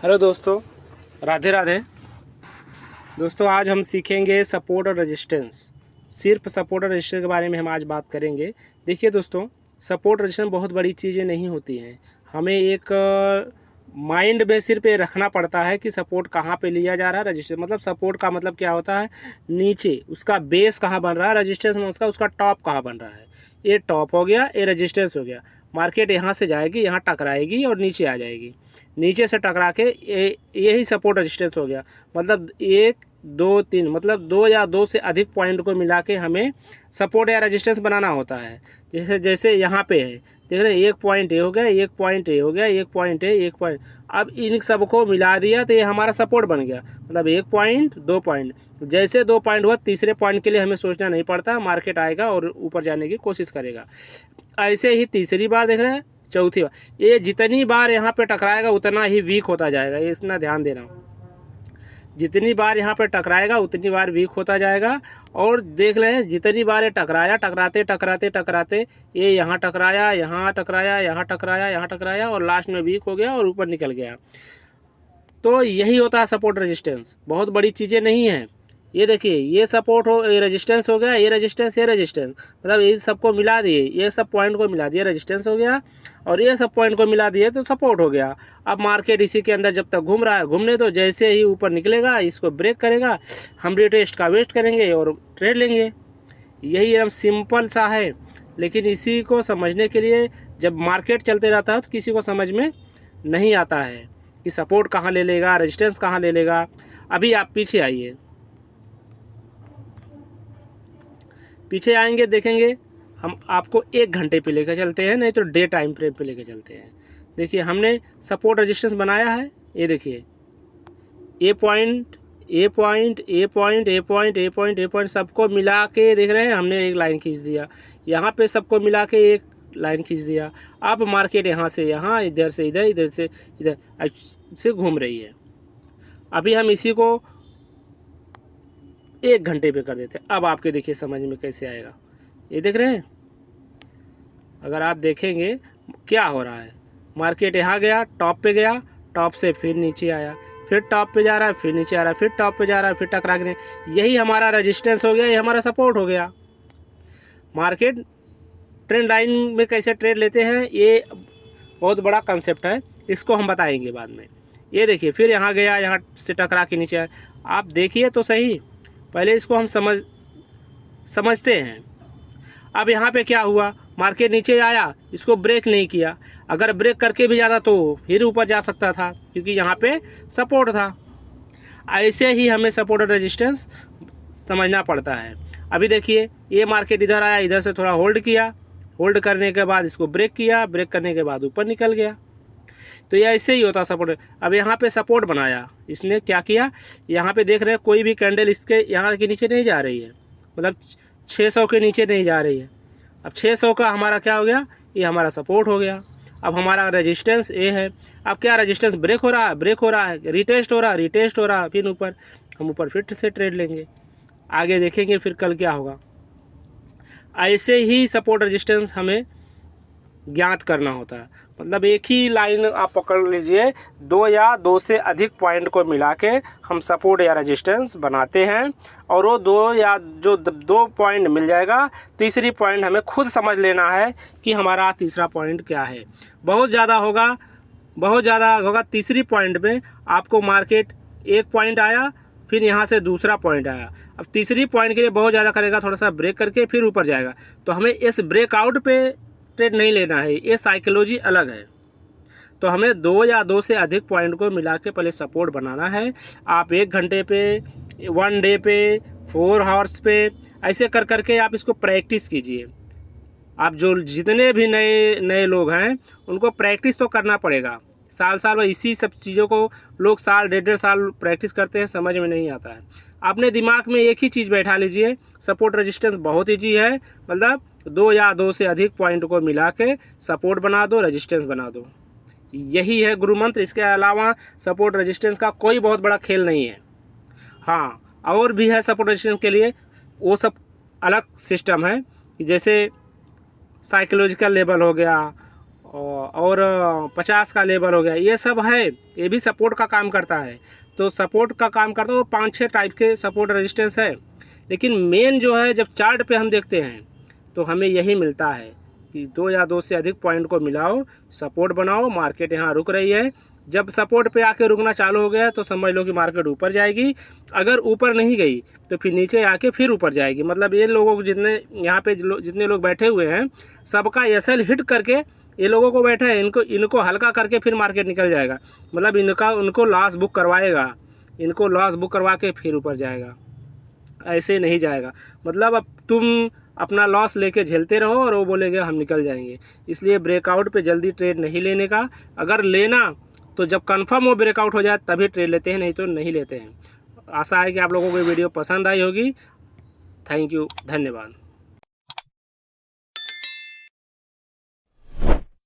Hello दोस्तों, राधे राधे। दोस्तों, आज हम सीखेंगे सपोर्ट और रेजिस्टेंस। सिर्फ सपोर्ट और रेजिस्टेंस के बारे में हम आज बात करेंगे। देखिए दोस्तों, सपोर्ट रेजिस्टेंस बहुत बड़ी चीज़ें नहीं होती हैं। हमें एक माइंड में सिर्फ ये रखना पड़ता है कि सपोर्ट कहाँ पे लिया जा रहा है। रेजिस्टेंस मतलब सपोर्ट का मतलब क्या होता है, नीचे उसका बेस कहाँ बन रहा है। रेजिस्टेंस में उसका टॉप कहाँ बन रहा है। ये टॉप हो गया, ये रेजिस्टेंस हो गया। मार्केट यहाँ से जाएगी, यहाँ टकराएगी और नीचे आ जाएगी। नीचे से टकरा के यही सपोर्ट रेजिस्टेंस हो गया। मतलब 1 2 3 मतलब 2 या 2 से अधिक पॉइंट को मिला के हमें सपोर्ट या रेजिस्टेंस बनाना होता है। जैसे जैसे यहाँ पे है, देख रहे हैं, एक पॉइंट ए हो गया, एक पॉइंट ए हो गया, एक पॉइंट ए, एक पॉइंट। अब इन सबको मिला दिया तो ये हमारा सपोर्ट बन गया। मतलब 1 पॉइंट 2 पॉइंट, जैसे 2 पॉइंट हुआ, तीसरे पॉइंट के लिए हमें सोचना नहीं पड़ता, मार्केट आएगा और ऊपर जाने की कोशिश करेगा। ऐसे ही तीसरी बार देख रहे हैं, चौथी बार, ये जितनी बार यहाँ पे टकराएगा उतना ही वीक होता जाएगा। ये इतना ध्यान देना, जितनी बार यहाँ पे टकराएगा उतनी बार वीक होता जाएगा। और देख लें, जितनी बार ये टकराया, टकराते टकराते टकराते ये यहाँ टकराया, यहाँ टकराया, यहाँ टकराया, यहाँ टकराया और लास्ट में वीक हो गया और ऊपर निकल गया। तो यही होता है सपोर्ट रेजिस्टेंस। बहुत बड़ी चीज़ें नहीं हैं। ये देखिए, ये सपोर्ट हो, ये रेजिस्टेंस हो गया, ये रेजिस्टेंस, ये रेजिस्टेंस, मतलब ये सबको मिला दिए, ये सब पॉइंट को मिला दिया, रेजिस्टेंस हो गया। और ये सब पॉइंट को मिला दिए तो सपोर्ट हो गया। अब मार्केट इसी के अंदर जब तक घूम रहा है, घूमने दो, जैसे ही ऊपर निकलेगा इसको ब्रेक करेगा, हम रिटेस्ट का वेस्ट करेंगे और ट्रेड लेंगे। यही एकदम सिंपल सा है। लेकिन इसी को समझने के लिए जब मार्केट चलते रहता है तो किसी को समझ में नहीं आता है कि सपोर्ट कहाँ ले लेगा, रेजिस्टेंस कहाँ ले लेगा। अभी आप पीछे आइए, पीछे आएंगे, देखेंगे। हम आपको 1 घंटे पे लेकर चलते हैं, नहीं तो डे टाइम फ्रेम पे लेकर चलते हैं। देखिए, हमने सपोर्ट रेजिस्टेंस बनाया है। ये देखिए, ए पॉइंट, ए पॉइंट, ए पॉइंट, ए पॉइंट, ए पॉइंट, ए पॉइंट, सबको मिला के देख रहे हैं, हमने एक लाइन खींच दिया। यहाँ पे सबको मिला के एक लाइन खींच दिया। अब मार्केट यहाँ से यहाँ, इधर से इधर, इधर से इधर से घूम रही है। अभी हम इसी को 1 घंटे पे कर देते हैं। अब आपके देखिए समझ में कैसे आएगा। ये देख रहे हैं, अगर आप देखेंगे क्या हो रहा है, मार्केट यहाँ गया, टॉप पे गया, टॉप से फिर नीचे आया, फिर टॉप पे जा रहा है, फिर नीचे आ रहा है, फिर टॉप पे जा रहा है, फिर टकरा के, यही हमारा रेजिस्टेंस हो गया, ये हमारा सपोर्ट हो गया। मार्केट ट्रेंड लाइन में कैसे ट्रेड लेते हैं, ये बहुत बड़ा कंसेप्ट है, इसको हम बताएंगे बाद में। ये देखिए, फिर यहाँ गया, यहाँ से टकरा के नीचे आया। आप देखिए तो सही, पहले इसको हम समझते हैं। अब यहाँ पे क्या हुआ, मार्केट नीचे आया, इसको ब्रेक नहीं किया। अगर ब्रेक करके भी जाता तो फिर ऊपर जा सकता था, क्योंकि यहाँ पे सपोर्ट था। ऐसे ही हमें सपोर्ट और रेजिस्टेंस समझना पड़ता है। अभी देखिए, ये मार्केट इधर आया, इधर से थोड़ा होल्ड किया, होल्ड करने के बाद इसको ब्रेक किया, ब्रेक करने के बाद ऊपर निकल गया। तो ये ऐसे ही होता सपोर्ट। अब यहाँ पे सपोर्ट बनाया, इसने क्या किया, यहाँ पे देख रहे हैं कोई भी कैंडल इसके यहाँ के नीचे नहीं जा रही है, मतलब 600 के नीचे नहीं जा रही है। अब 600 का हमारा क्या हो गया, ये हमारा सपोर्ट हो गया। अब हमारा रेजिस्टेंस ए है। अब क्या, रेजिस्टेंस ब्रेक हो रहा है, ब्रेक हो रहा है, रिटेस्ट हो रहा है, रिटेस्ट हो रहा है, फिर ऊपर, हम ऊपर फिर से ट्रेड लेंगे। आगे देखेंगे फिर कल क्या होगा। ऐसे ही सपोर्ट रेजिस्टेंस हमें ज्ञात करना होता है। मतलब एक ही लाइन आप पकड़ लीजिए, 2 या 2 से अधिक पॉइंट को मिला के हम सपोर्ट या रेजिस्टेंस बनाते हैं। और वो 2 या जो 2 पॉइंट मिल जाएगा, तीसरी पॉइंट हमें खुद समझ लेना है कि हमारा तीसरा पॉइंट क्या है। बहुत ज़्यादा होगा तीसरी पॉइंट में आपको मार्केट 1 पॉइंट आया, फिर यहाँ से दूसरा पॉइंट आया। अब तीसरी पॉइंट के लिए बहुत ज़्यादा करेगा, थोड़ा सा ब्रेक करके फिर ऊपर जाएगा। तो हमें इस ब्रेकआउट पे ट्रेड नहीं लेना है, ये साइकोलॉजी अलग है। तो हमें 2 या 2 से अधिक पॉइंट को मिला के पहले सपोर्ट बनाना है। आप 1 घंटे पे, 1 डे पे, 4 आवर्स पे, ऐसे कर करके आप इसको प्रैक्टिस कीजिए। आप जो जितने भी नए लोग हैं उनको प्रैक्टिस तो करना पड़ेगा। साल में इसी सब चीज़ों को लोग साल 1.5 साल प्रैक्टिस करते हैं, समझ में नहीं आता है। अपने दिमाग में एक ही चीज़ बैठा लीजिए, सपोर्ट रेजिस्टेंस बहुत ईजी है। मतलब 2 या 2 से अधिक पॉइंट को मिला के सपोर्ट बना दो, रेजिस्टेंस बना दो। यही है गुरु मंत्र। इसके अलावा सपोर्ट रेजिस्टेंस का कोई बहुत बड़ा खेल नहीं है। हाँ, और भी है सपोर्ट रेजिस्टेंस के लिए, वो सब अलग सिस्टम है कि जैसे साइकोलॉजिकल लेवल हो गया और 50 का लेवल हो गया, ये सब है, ये भी सपोर्ट का काम करता है। तो सपोर्ट का काम करता है, वो 5-6 टाइप के सपोर्ट रेजिस्टेंस है। लेकिन मेन जो है, जब चार्ट पे हम देखते हैं तो हमें यही मिलता है कि 2 या 2 से अधिक पॉइंट को मिलाओ, सपोर्ट बनाओ, मार्केट यहाँ रुक रही है। जब सपोर्ट पे आके रुकना चालू हो गया तो समझ लो कि मार्केट ऊपर जाएगी। अगर ऊपर नहीं गई तो फिर नीचे आके फिर ऊपर जाएगी। मतलब ये लोगों को जितने यहाँ पे जितने लोग बैठे हुए हैं, सबका एसएल हिट करके ये लोगों को बैठा है, इनको हल्का करके फिर मार्केट निकल जाएगा। मतलब उनको लॉस बुक करवाएगा, इनको लॉस बुक करवा के फिर ऊपर जाएगा, ऐसे नहीं जाएगा। मतलब अब तुम अपना लॉस लेके झेलते रहो और वो बोलेंगे हम निकल जाएंगे। इसलिए ब्रेकआउट पे जल्दी ट्रेड नहीं लेने का। अगर लेना तो जब कंफर्म वो ब्रेकआउट हो जाए तभी ट्रेड लेते हैं, नहीं तो नहीं लेते हैं। आशा है कि आप लोगों को ये वीडियो पसंद आई होगी। थैंक यू, धन्यवाद।